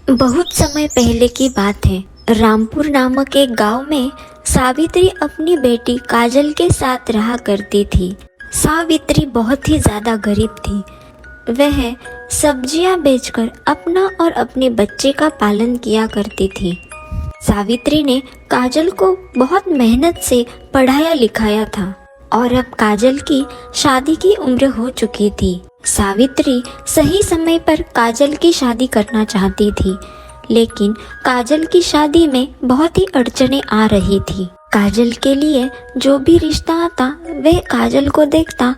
बहुत समय पहले की बात है। रामपुर नामक एक गांव में सावित्री अपनी बेटी काजल के साथ रहा करती थी। सावित्री बहुत ही ज़्यादा गरीब थी। वह सब्जियां बेचकर अपना और अपने बच्चे का पालन किया करती थी। सावित्री ने काजल को बहुत मेहनत से पढ़ाया लिखाया था और अब काजल की शादी की उम्र हो चुकी थी। सावित्री सही समय पर काजल की शादी करना चाहती थी, लेकिन काजल की शादी में बहुत ही अड़चनें आ रही थी। काजल के लिए जो भी रिश्ता आता वह काजल को देखता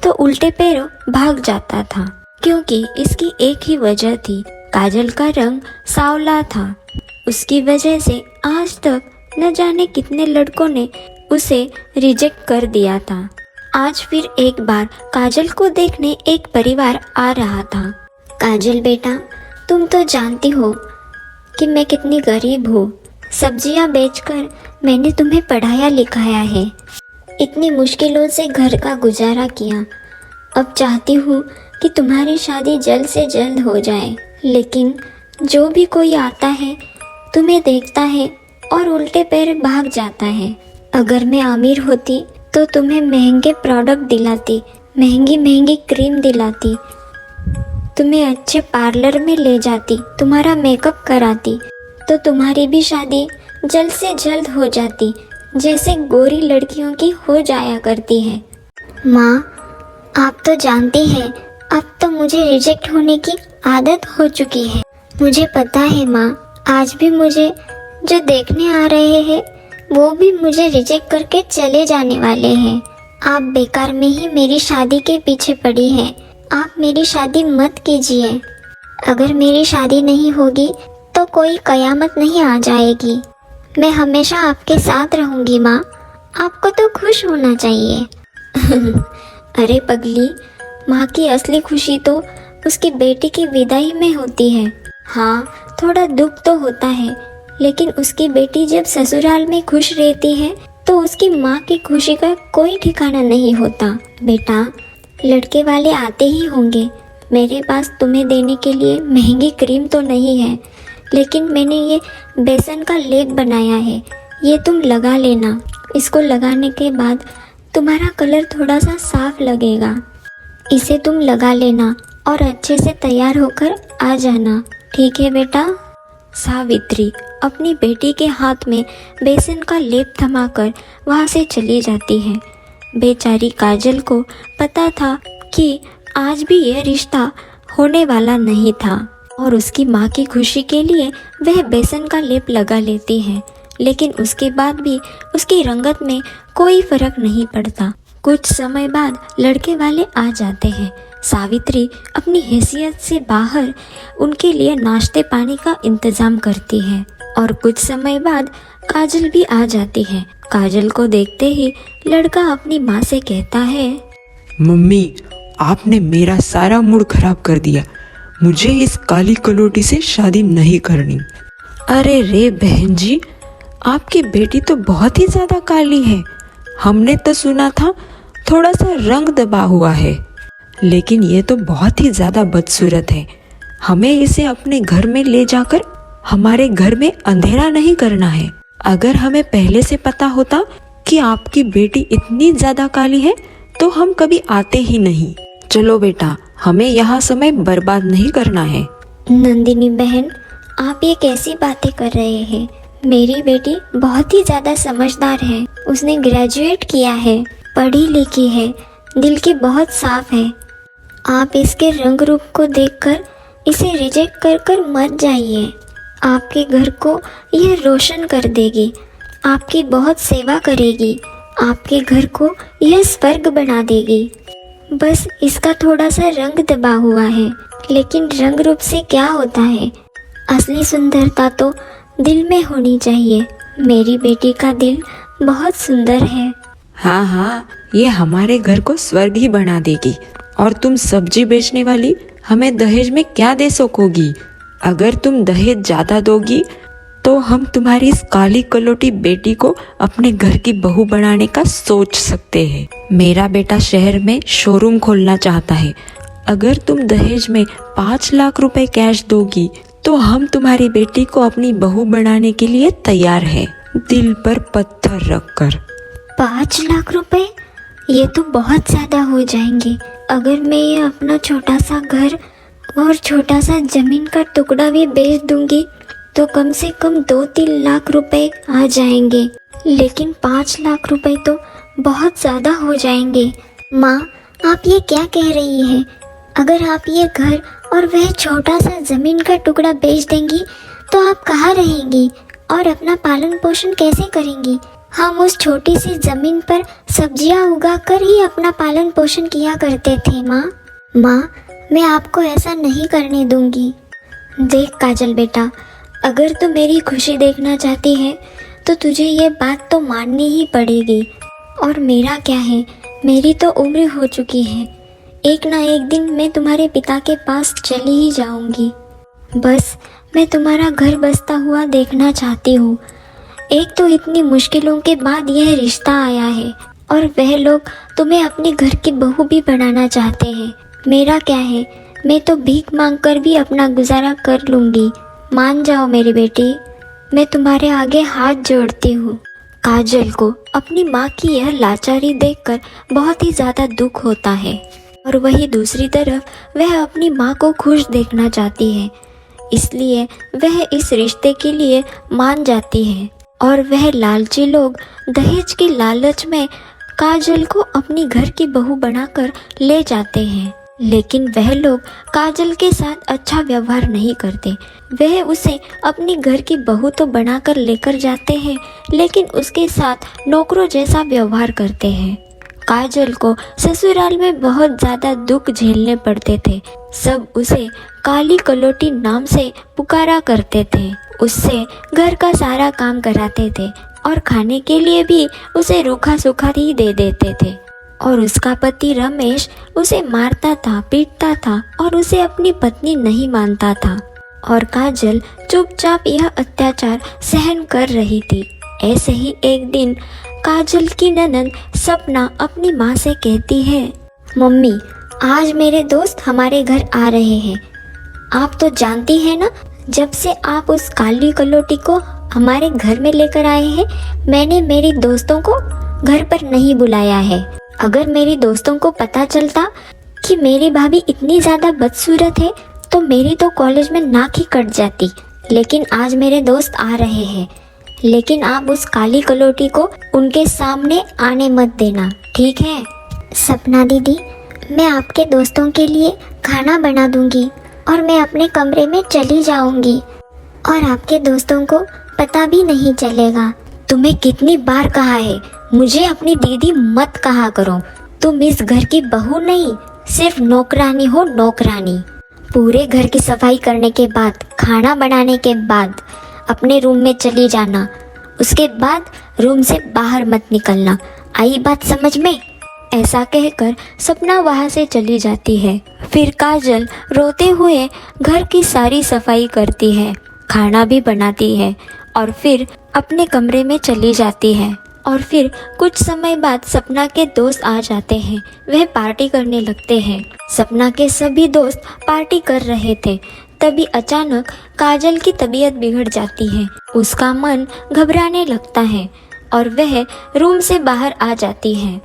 तो उल्टे पैरों भाग जाता था, क्योंकि इसकी एक ही वजह थी, काजल का रंग सांवला था। उसकी वजह से आज तक न जाने कितने लड़कों ने उसे रिजेक्ट कर दिया था। आज फिर एक बार काजल को देखने एक परिवार आ रहा था। काजल बेटा, तुम तो जानती हो कि मैं कितनी गरीब हूँ। सब्जियाँ बेचकर मैंने तुम्हें पढ़ाया लिखाया है, इतनी मुश्किलों से घर का गुजारा किया। अब चाहती हूँ कि तुम्हारी शादी जल्द से जल्द हो जाए, लेकिन जो भी कोई आता है तुम्हें देखता है और उल्टे पैर भाग जाता है। अगर मैं अमीर होती तो तुम्हें महंगे प्रोडक्ट दिलाती, महंगी महंगी क्रीम दिलाती, तुम्हें अच्छे पार्लर में ले जाती, तुम्हारा मेकअप कराती, तो तुम्हारी भी शादी जल्द से जल्द हो जाती, जैसे गोरी लड़कियों की हो जाया करती है। माँ, आप तो जानती हैं, अब तो मुझे रिजेक्ट होने की आदत हो चुकी है। मुझे पता है माँ, आज भी मुझे जो देखने आ रहे हैं वो भी मुझे रिजेक्ट करके चले जाने वाले हैं। आप बेकार में ही मेरी शादी के पीछे पड़ी हैं। आप मेरी शादी मत कीजिए। अगर मेरी शादी नहीं होगी तो कोई कयामत नहीं आ जाएगी। मैं हमेशा आपके साथ रहूंगी माँ, आपको तो खुश होना चाहिए। अरे पगली, माँ की असली खुशी तो उसकी बेटी की विदाई में होती है। हाँ, थोड़ा दुख तो होता है, लेकिन उसकी बेटी जब ससुराल में खुश रहती है तो उसकी माँ की खुशी का कोई ठिकाना नहीं होता। बेटा, लड़के वाले आते ही होंगे। मेरे पास तुम्हें देने के लिए महंगी क्रीम तो नहीं है, लेकिन मैंने ये बेसन का लेप बनाया है, ये तुम लगा लेना। इसको लगाने के बाद तुम्हारा कलर थोड़ा सा साफ लगेगा। इसे तुम लगा लेना और अच्छे से तैयार होकर आ जाना, ठीक है बेटा? सावित्री अपनी बेटी के हाथ में बेसन का लेप थमाकर वहाँ से चली जाती है। बेचारी काजल को पता था कि आज भी यह रिश्ता होने वाला नहीं था और उसकी माँ की खुशी के लिए वह बेसन का लेप लगा लेती है, लेकिन उसके बाद भी उसकी रंगत में कोई फर्क नहीं पड़ता। कुछ समय बाद लड़के वाले आ जाते हैं। सावित्री अपनी हैसियत से बाहर उनके लिए नाश्ते पानी का इंतजाम करती है और कुछ समय बाद काजल भी आ जाती है। काजल को देखते ही लड़का अपनी माँ से कहता है, मम्मी, आपने मेरा सारा मूड खराब कर दिया। मुझे इस काली कलोटी से शादी नहीं करनी। अरे रे बहन जी, आपकी बेटी तो बहुत ही ज़्यादा काली है। हमने तो सुना था थोड़ा सा रंग दबा हुआ है, लेकिन ये तो बहुत ही ज़्यादा बदसूरत है। हमें इसे अपने घर में ले जाकर हमारे घर में अंधेरा नहीं करना है। अगर हमें पहले से पता होता कि आपकी बेटी इतनी ज़्यादा काली है तो हम कभी आते ही नहीं। चलो बेटा, हमें यहाँ समय बर्बाद नहीं करना है। नंदिनी बहन, आप ये कैसी बातें कर रहे हैं? मेरी बेटी बहुत ही ज़्यादा समझदार है। उसने ग्रेजुएट किया है, पढ़ी लिखी है, दिल की बहुत साफ है। आप इसके रंग रूप को देखकर इसे रिजेक्ट कर कर मत जाइए। आपके घर को यह रोशन कर देगी, आपकी बहुत सेवा करेगी, आपके घर को यह स्वर्ग बना देगी। बस इसका थोड़ा सा रंग दबा हुआ है, लेकिन रंग रूप से क्या होता है? असली सुंदरता तो दिल में होनी चाहिए। मेरी बेटी का दिल बहुत सुंदर है। हाँ हाँ, ये हमारे घर को स्वर्ग ही बना देगी। और तुम सब्जी बेचने वाली, हमें दहेज में क्या दे सकोगी? अगर तुम दहेज ज़्यादा दोगी तो हम तुम्हारी इस काली कलोटी बेटी को अपने घर की बहू बनाने का सोच सकते हैं। मेरा बेटा शहर में शोरूम खोलना चाहता है। अगर तुम दहेज में 5 लाख रुपए कैश दोगी तो हम तुम्हारी बेटी को अपनी बहू बनाने के लिए तैयार हैं, दिल पर पत्थर रखकर। 5 लाख रुपए? ये तो बहुत ज़्यादा हो जाएंगे। अगर मैं ये अपना छोटा सा घर और छोटा सा ज़मीन का टुकड़ा भी बेच दूंगी तो कम से कम 2-3 लाख रुपए आ जाएंगे, लेकिन 5 लाख रुपए तो बहुत ज़्यादा हो जाएंगे। माँ, आप ये क्या कह रही हैं? अगर आप ये घर और वह छोटा सा ज़मीन का टुकड़ा बेच देंगी तो आप कहाँ रहेंगी और अपना पालन पोषण कैसे करेंगी? हम उस छोटी सी ज़मीन पर सब्जियां उगा कर ही अपना पालन पोषण किया करते थे। माँ, मैं आपको ऐसा नहीं करने दूंगी। देख काजल बेटा, अगर तू मेरी खुशी देखना चाहती है तो तुझे ये बात तो माननी ही पड़ेगी। और मेरा क्या है, मेरी तो उम्र हो चुकी है। एक ना एक दिन मैं तुम्हारे पिता के पास चली ही जाऊंगी। बस मैं तुम्हारा घर बसता हुआ देखना चाहती हूँ। एक तो इतनी मुश्किलों के बाद यह रिश्ता आया है और वह लोग तुम्हें अपने घर की बहू भी बनाना चाहते हैं। मेरा क्या है, मैं तो भीख मांग कर भी अपना गुजारा कर लूँगी। मान जाओ मेरी बेटी, मैं तुम्हारे आगे हाथ जोड़ती हूँ। काजल को अपनी माँ की यह लाचारी देखकर बहुत ही ज़्यादा दुख होता है और वही दूसरी तरफ वह अपनी माँ को खुश देखना चाहती है, इसलिए वह इस रिश्ते के लिए मान जाती है। और वह लालची लोग दहेज के लालच में काजल को अपनी घर की बहू बनाकर ले जाते हैं, लेकिन वह लोग काजल के साथ अच्छा व्यवहार नहीं करते। वह उसे अपनी घर की बहू तो बनाकर लेकर जाते हैं, लेकिन उसके साथ नौकरों जैसा व्यवहार करते हैं। काजल को ससुराल में बहुत ज़्यादा दुख झेलने पड़ते थे। सब उसे काली कलोटी नाम से पुकारा करते थे। उससे घर का सारा काम कराते थे और खाने के लिए भी उसे रूखा सूखा ही दे देते थे। और उसका पति रमेश उसे मारता था, पीटता था और उसे अपनी पत्नी नहीं मानता था। और काजल चुपचाप यह अत्याचार सहन कर रही थी। ऐसे ही एक दिन काजल की ननद सपना अपनी माँ से कहती है, मम्मी, आज मेरे दोस्त हमारे घर आ रहे हैं। आप तो जानती हैं ना, जब से आप उस काली कलोटी को हमारे घर में लेकर आए हैं, मैंने मेरी दोस्तों को घर पर नहीं बुलाया है। अगर मेरी दोस्तों को पता चलता कि मेरी भाभी इतनी ज़्यादा बदसूरत है तो मेरी तो कॉलेज में नाक ही कट जाती। लेकिन आज मेरे दोस्त आ रहे हैं, लेकिन आप उस काली कलोटी को उनके सामने आने मत देना, ठीक है? सपना दीदी, मैं आपके दोस्तों के लिए खाना बना दूंगी और मैं अपने कमरे में चली जाऊंगी और आपके दोस्तों को पता भी नहीं चलेगा। तुम्हें कितनी बार कहा है, मुझे अपनी दीदी मत कहा करो। तुम इस घर की बहू नहीं, सिर्फ नौकरानी हो, नौकरानी। पूरे घर की सफाई करने के बाद, खाना बनाने के बाद अपने रूम में चली जाना। उसके बाद रूम से बाहर मत निकलना। आई बात समझ में? ऐसा कहकर सपना वहाँ से चली जाती है। फिर काजल रोते हुए घर की सारी सफाई करती है, खाना भी बनाती है और फिर अपने कमरे में चली जाती है। और फिर कुछ समय बाद सपना के दोस्त आ जाते हैं। वह पार्टी करने लगते हैं। सपना के सभी दोस्त पार्टी कर रहे थे, तभी अचानक काजल की तबीयत बिगड़ जाती है। उसका मन घबराने लगता है और वह रूम से बाहर आ जाती है।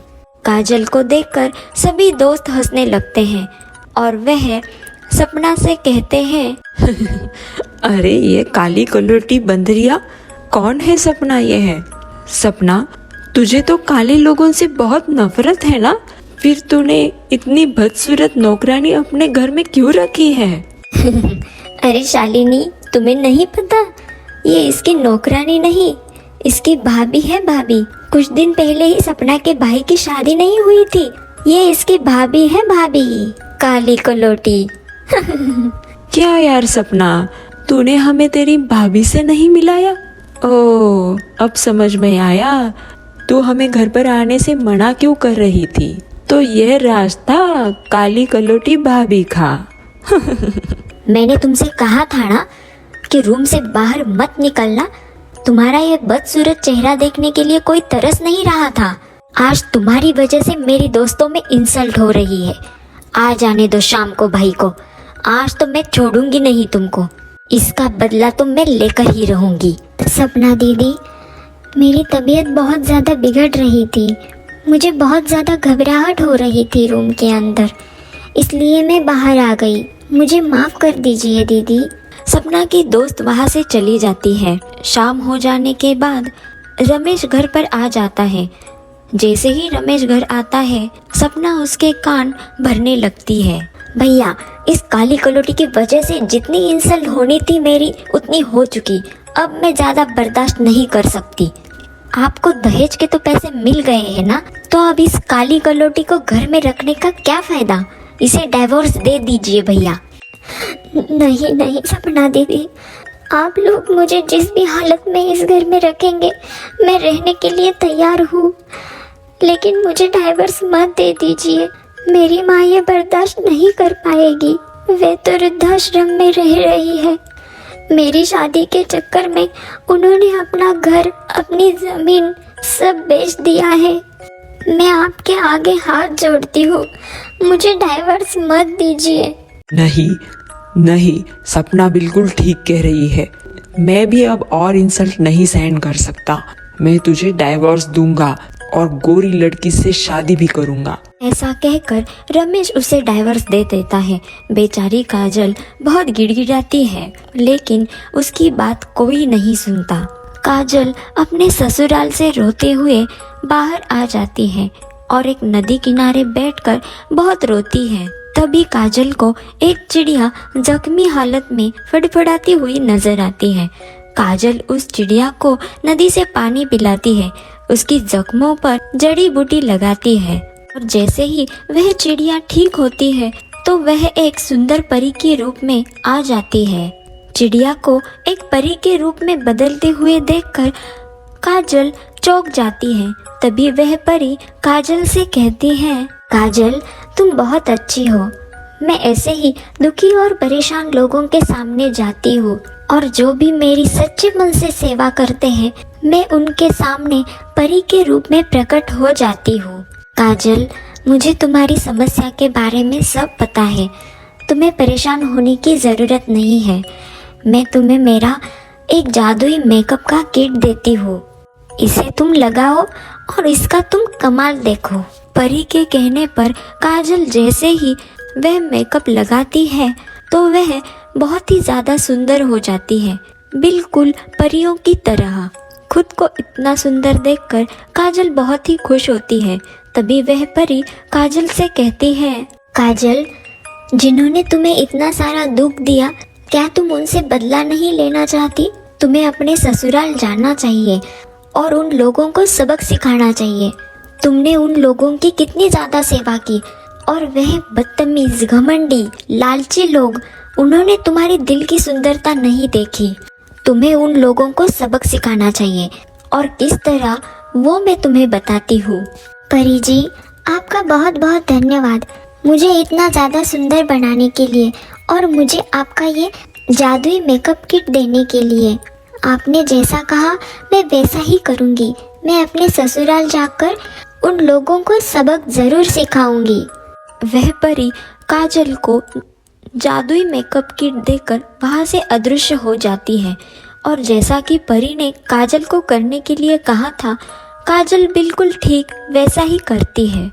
काजल को देखकर सभी दोस्त हंसने लगते हैं और वह सपना से कहते हैं, अरे ये काली कलोटी बंदरिया कौन है? सपना ये है। सपना, तुझे तो काले लोगों से बहुत नफरत है ना? फिर तूने इतनी बदसूरत नौकरानी अपने घर में क्यों रखी है? अरे शालिनी, तुम्हें नहीं पता, ये इसकी नौकरानी नहीं, इसकी भाभी है, भाभी। कुछ दिन पहले ही सपना के भाई की शादी नहीं हुई थी, ये इसकी भाभी है, भाभी, काली कलोटी। क्या यार सपना, तूने हमें तेरी भाभी से नहीं मिलाया? ओह, अब समझ में आया, तू हमें घर पर आने से मना क्यों कर रही थी। तो यह रास्ता काली कलोटी भाभी का। मैंने तुमसे कहा था ना कि रूम से बाहर मत निकलना। तुम्हारा ये बदसूरत चेहरा देखने के लिए कोई तरस नहीं रहा था। आज तुम्हारी वजह से मेरी दोस्तों में इंसल्ट हो रही है। आ जाने दो शाम को भाई को, आज तो मैं छोड़ूंगी नहीं तुमको। इसका बदला तो मैं लेकर ही रहूंगी। सपना दीदी, मेरी तबीयत बहुत ज़्यादा बिगड़ रही थी। मुझे बहुत ज़्यादा घबराहट हो रही थी रूम के अंदर, इसलिए मैं बाहर आ गई। मुझे माफ़ कर दीजिए दीदी। सपना की दोस्त वहाँ से चली जाती है। शाम हो जाने के बाद रमेश घर पर आ जाता है। जैसे ही रमेश घर आता है, सपना उसके कान भरने लगती है। भैया, इस काली कलोटी की वजह से जितनी इंसल्ट होनी थी मेरी उतनी हो चुकी। अब मैं ज़्यादा बर्दाश्त नहीं कर सकती। आपको दहेज के तो पैसे मिल गए हैं ना, तो अब इस काली कलोटी को घर में रखने का क्या फ़ायदा। इसे डाइवोर्स दे दीजिए भैया। नहीं नहीं सपना दीदी, आप लोग मुझे जिस भी हालत में इस घर में रखेंगे मैं रहने के लिए तैयार हूँ, लेकिन मुझे डाइवोर्स मत दे दीजिए। मेरी माँ ये बर्दाश्त नहीं कर पाएगी। वे तो वृद्धाश्रम में रह रही है। मेरी शादी के चक्कर में उन्होंने अपना घर, अपनी ज़मीन सब बेच दिया है। मैं आपके आगे हाथ जोड़ती हूँ, मुझे डाइवोर्स मत दीजिए। नहीं नहीं, सपना बिल्कुल ठीक कह रही है। मैं भी अब और इंसल्ट नहीं सहन कर सकता। मैं तुझे डाइवोर्स दूंगा और गोरी लड़की से शादी भी करूंगा। ऐसा कहकर रमेश उसे डाइवोर्स दे देता है। बेचारी काजल बहुत गिड़गिड़ाती है, लेकिन उसकी बात कोई नहीं सुनता। काजल अपने ससुराल से रोते हुए बाहर आ जाती है और एक नदी किनारे बैठकर बहुत रोती है। तभी काजल को एक चिड़िया जख्मी हालत में फड़फड़ाती हुई नजर आती है। काजल उस चिड़िया को नदी से पानी पिलाती है, उसकी जख्मों पर जड़ी बूटी लगाती है और जैसे ही वह चिड़िया ठीक होती है तो वह एक सुंदर परी के रूप में आ जाती है। चिड़िया को एक परी के रूप में बदलते हुए देखकर काजल चौंक जाती है। तभी वह परी काजल से कहती है, काजल, तुम बहुत अच्छी हो। मैं ऐसे ही दुखी और परेशान लोगों के सामने जाती हूँ और जो भी मेरी सच्चे मन से सेवा करते हैं मैं उनके सामने परी के रूप में प्रकट हो जाती हूँ। काजल, मुझे तुम्हारी समस्या के बारे में सब पता है। तुम्हें परेशान होने की ज़रूरत नहीं है। मैं तुम्हें मेरा एक जादुई मेकअप का किट देती हूँ। इसे तुम लगाओ और इसका तुम कमाल देखो। परी के कहने पर काजल जैसे ही वह मेकअप लगाती है तो वह बहुत ही ज़्यादा सुंदर हो जाती है, बिल्कुल परियों की तरह। खुद को इतना सुंदर देखकर काजल बहुत ही खुश होती है। तभी वह परी काजल से कहती है, काजल, जिन्होंने तुम्हें इतना सारा दुख दिया, क्या तुम उनसे बदला नहीं लेना चाहती? तुम्हें अपने ससुराल जाना चाहिए और उन लोगों को सबक सिखाना चाहिए। तुमने उन लोगों की कितनी ज़्यादा सेवा की और वह बदतमीज, घमंडी, लालची लोग, उन्होंने तुम्हारे दिल की सुंदरता नहीं देखी। तुम्हें उन लोगों को सबक सिखाना चाहिए और किस तरह वो मैं तुम्हें बताती हूँ। परी जी, आपका बहुत बहुत धन्यवाद मुझे इतना ज़्यादा सुंदर बनाने के लिए और मुझे आपका ये जादुई मेकअप किट देने के लिए। आपने जैसा कहा मैं वैसा ही करूँगी। मैं अपने ससुराल जाकर उन लोगों को सबक ज़रूर सिखाऊंगी। वह परी काजल को जादुई मेकअप किट देकर वहाँ से अदृश्य हो जाती है और जैसा कि परी ने काजल को करने के लिए कहा था, काजल बिल्कुल ठीक वैसा ही करती है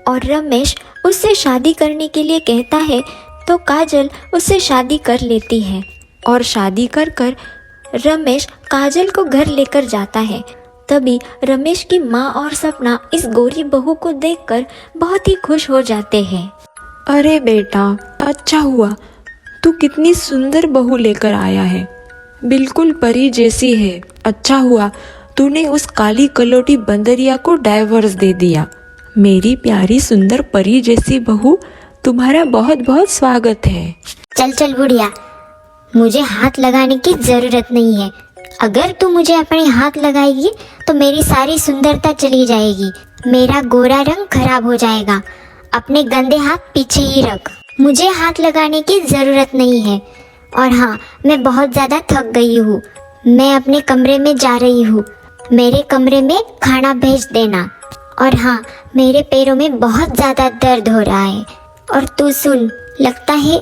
और रमेश उससे शादी करने के लिए कहता है तो काजल उससे शादी कर लेती है और शादी कर कर रमेश काजल को घर लेकर जाता है। तभी रमेश की माँ और सपना इस गोरी बहू को देखकर बहुत ही खुश हो जाते हैं। अरे बेटा, अच्छा हुआ तू कितनी सुंदर बहू लेकर आया है, बिल्कुल परी जैसी है। अच्छा हुआ तूने उस काली कलोटी बंदरिया को डाइवोर्स दे दिया। मेरी प्यारी सुंदर परी जैसी बहू, तुम्हारा बहुत बहुत स्वागत है। चल चल बुढ़िया, मुझे हाथ लगाने की ज़रूरत नहीं है। अगर तू मुझे अपने हाथ लगाएगी तो मेरी सारी सुंदरता चली जाएगी, मेरा गोरा रंग खराब हो जाएगा। अपने गंदे हाथ पीछे ही रख, मुझे हाथ लगाने की ज़रूरत नहीं है। और हाँ, मैं बहुत ज़्यादा थक गई हूँ। मैं अपने कमरे में जा रही हूँ। मेरे कमरे में खाना भेज देना। और हाँ, मेरे पैरों में बहुत ज़्यादा दर्द हो रहा है। और तू सुन, लगता है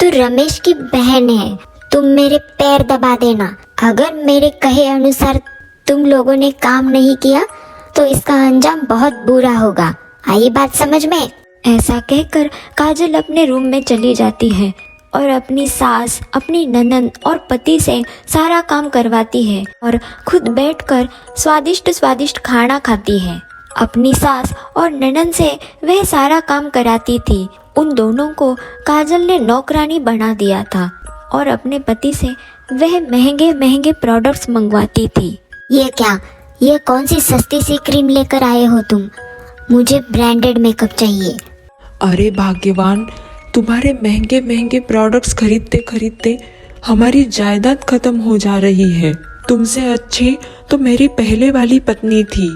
तू रमेश की बहन है। तुम मेरे पैर दबा देना। अगर मेरे कहे अनुसार तुम लोगों ने काम नहीं किया तो इसका अंजाम बहुत बुरा होगा। आई बात समझ में? ऐसा कहकर काजल अपने रूम में चली जाती है और अपनी सास, अपनी ननंद और पति से सारा काम करवाती है और खुद बैठकर स्वादिष्ट स्वादिष्ट खाना खाती है। अपनी सास और ननंद से वह सारा काम कराती थी। उन दोनों को काजल ने नौकरानी बना दिया था और अपने पति से वह महंगे महंगे प्रोडक्ट्स मंगवाती थी। ये क्या, ये कौन सी सस्ती सी क्रीम लेकर आए हो तुम? मुझे ब्रांडेड मेकअप चाहिए। अरे भाग्यवान, तुम्हारे महंगे महंगे प्रोडक्ट्स खरीदते खरीदते हमारी जायदाद खत्म हो जा रही है। तुमसे अच्छी तो मेरी पहले वाली पत्नी थी।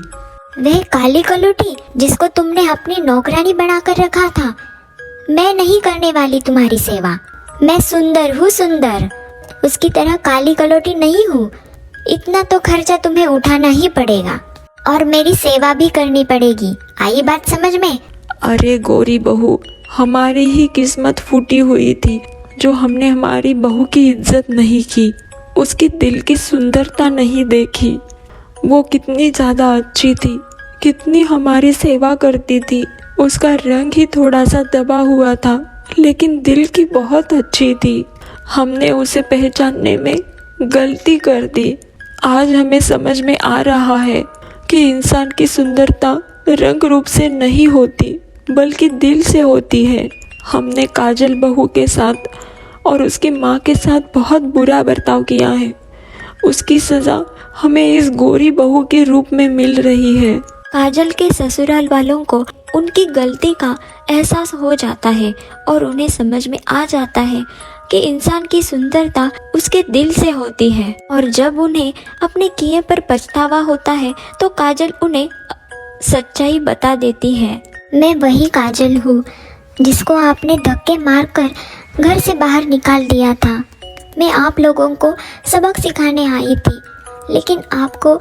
वह काली कलोटी जिसको तुमने अपनी नौकरानी बनाकर रखा था, मैं नहीं करने वाली तुम्हारी सेवा। मैं सुंदर हूँ, सुंदर, उसकी तरह काली कलोटी नहीं हूँ। इतना तो खर्चा तुम्हें उठाना ही पड़ेगा और मेरी सेवा भी करनी पड़ेगी। आई बात समझ में? अरे गोरी बहू, हमारी ही किस्मत फूटी हुई थी जो हमने हमारी बहू की इज्जत नहीं की, उसकी दिल की सुंदरता नहीं देखी। वो कितनी ज़्यादा अच्छी थी, कितनी हमारी सेवा करती थी। उसका रंग ही थोड़ा सा दबा हुआ था, लेकिन दिल की बहुत अच्छी थी। हमने उसे पहचानने में गलती कर दी। आज हमें समझ में आ रहा है कि इंसान की सुंदरता रंग रूप से नहीं होती बल्कि दिल से होती है। हमने काजल बहू के साथ और उसकी माँ के साथ बहुत बुरा बर्ताव किया है। उसकी सज़ा हमें इस गोरी बहू के रूप में मिल रही है। काजल के ससुराल वालों को उनकी गलती का एहसास हो जाता है और उन्हें समझ में आ जाता है कि इंसान की सुंदरता उसके दिल से होती है। और जब उन्हें अपने किए पर पछतावा होता है तो काजल उन्हें सच्चाई बता देती है। मैं वही काजल हूँ जिसको आपने धक्के मारकर घर से बाहर निकाल दिया था। मैं आप लोगों को सबक सिखाने आई थी, लेकिन आपको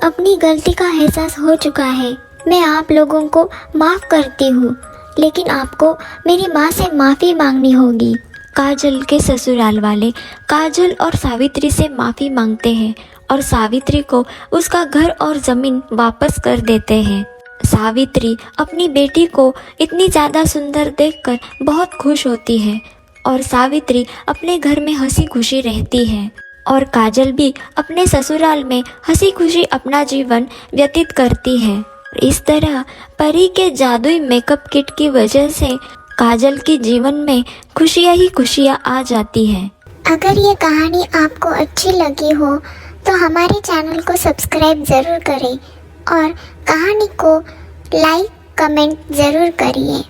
अपनी गलती का एहसास हो चुका है। मैं आप लोगों को माफ़ करती हूँ, लेकिन आपको मेरी माँ से माफ़ी मांगनी होगी। काजल के ससुराल वाले काजल और सावित्री से माफ़ी मांगते हैं और सावित्री को उसका घर और ज़मीन वापस कर देते हैं। सावित्री अपनी बेटी को इतनी ज़्यादा सुंदर देखकर बहुत खुश होती है और सावित्री अपने घर में हंसी खुशी रहती है और काजल भी अपने ससुराल में हंसी खुशी अपना जीवन व्यतीत करती है। इस तरह परी के जादुई मेकअप किट की वजह से काजल के जीवन में खुशियाँ ही खुशियाँ आ जाती हैं। अगर ये कहानी आपको अच्छी लगी हो तो हमारे चैनल को सब्सक्राइब ज़रूर करें और कहानी को लाइक कमेंट ज़रूर करिए।